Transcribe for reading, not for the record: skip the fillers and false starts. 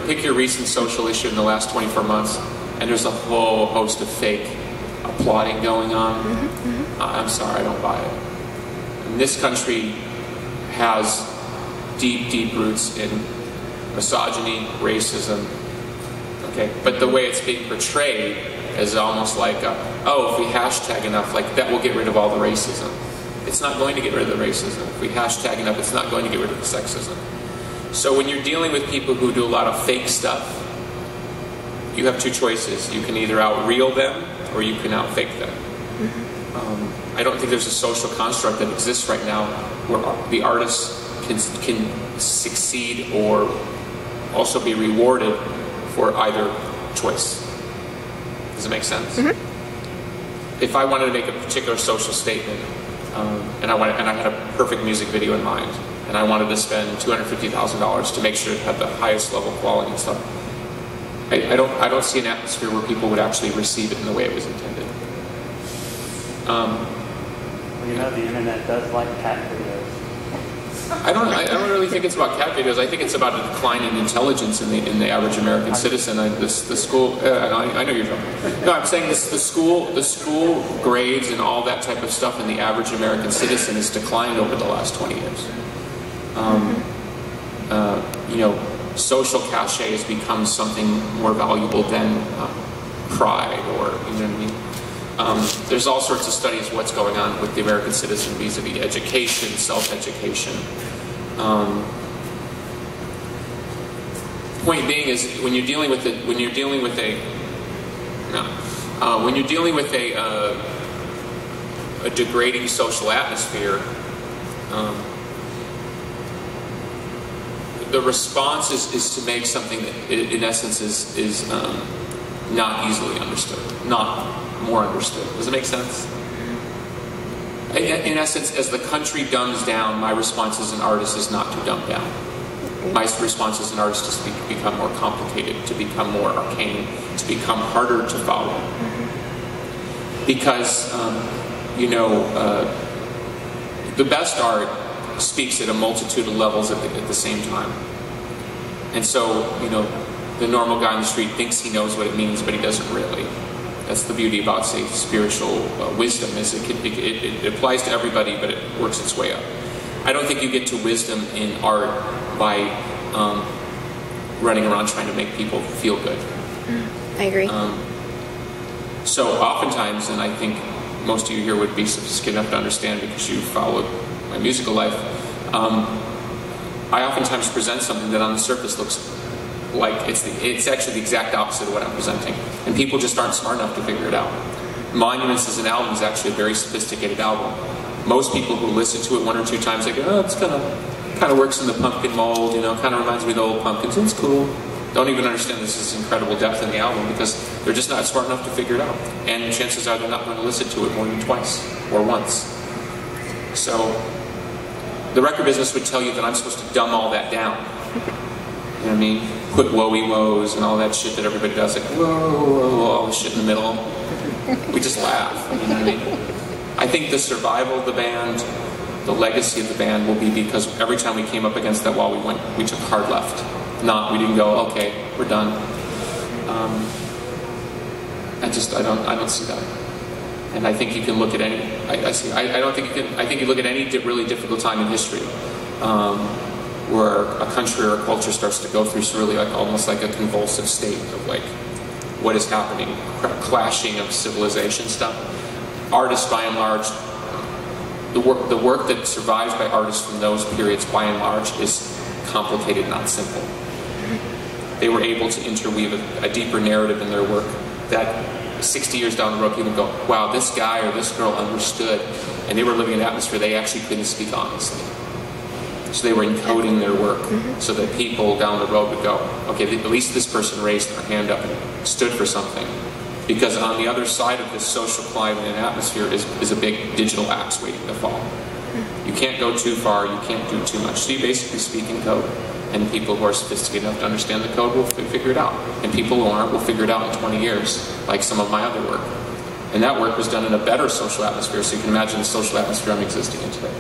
pick your recent social issue in the last 24 months, and there's a whole host of fake applauding going on. I'm sorry, I don't buy it. And this country has deep, deep roots in misogyny, racism. Okay, but the way it's being portrayed is almost like, oh, if we hashtag enough, like that will get rid of all the racism. It's not going to get rid of the racism. If we hashtag enough, it's not going to get rid of the sexism. So when you're dealing with people who do a lot of fake stuff, you have two choices. You can either out-real them or you can out-fake them. I don't think there's a social construct that exists right now where the artist can succeed or also be rewarded for either choice. Does it make sense? If I wanted to make a particular social statement, and I had a perfect music video in mind, and I wanted to spend $250,000 to make sure it had the highest level quality and stuff, I don't see an atmosphere where people would actually receive it in the way it was intended. Well, you know, the internet does like cat videos. I don't really think it's about cat videos. I think it's about a decline in intelligence in the average American citizen. I know you're talking. No, I'm saying this: the school grades and all that type of stuff in the average American citizen has declined over the last 20 years. You know, social cachet has become something more valuable than pride, or you know what I mean. There's all sorts of studies of what's going on with the American citizen vis-a-vis education, self-education. Point being is when you're dealing with a degrading social atmosphere, the response is to make something that in essence is not easily understood, not more understood. Does it make sense? In essence, as the country dumbs down, my response as an artist is not to dumb down. My response as an artist is to become more complicated, to become more arcane, to become harder to follow. Because, you know, the best art speaks at a multitude of levels at the same time. And so, you know, the normal guy on the street thinks he knows what it means, but he doesn't really. That's the beauty about, say, spiritual wisdom, is it applies to everybody, but it works its way up. I don't think you get to wisdom in art by running around trying to make people feel good. I agree. So oftentimes, and I think most of you here would be sophisticated enough to understand because you followed my musical life, I oftentimes present something that on the surface looks like it's actually the exact opposite of what I'm presenting, and people just aren't smart enough to figure it out. Monuments as an album is actually a very sophisticated album. Most people who listen to it one or two times, they go, oh, it's kind of works in the pumpkin mold, you know, kind of reminds me of the old pumpkins, it's cool. Don't even understand this is incredible depth in the album because they're just not smart enough to figure it out. And chances are they're not going to listen to it more than twice or once. So the record business would tell you that I'm supposed to dumb all that down. You know what I mean? Put woey woes and all that shit that everybody does, like whoa, whoa, whoa, all the shit in the middle. We just laugh. You know what I mean? I think the survival of the band, the legacy of the band will be because every time we came up against that wall, we took hard left. We didn't go, okay, we're done. I don't see that. And I think you can look at any. I think you look at any really difficult time in history. Where a country or a culture starts to go through really like almost like a convulsive state of like what is happening, clashing of civilization stuff. Artists, by and large, the work that survives by artists from those periods, by and large, is complicated, not simple. They were able to interweave a deeper narrative in their work that 60 years down the road, people go, wow, this guy or this girl understood, and they were living in an atmosphere they actually couldn't speak honestly. So they were encoding their work so that people down the road would go, okay, at least this person raised their hand up and stood for something. Because on the other side of this social climate and atmosphere is a big digital axe waiting to fall. You can't go too far, you can't do too much. So you basically speak in code, and people who are sophisticated enough to understand the code will figure it out. And people who aren't will figure it out in 20 years, like some of my other work. And that work was done in a better social atmosphere, so you can imagine the social atmosphere I'm existing in today.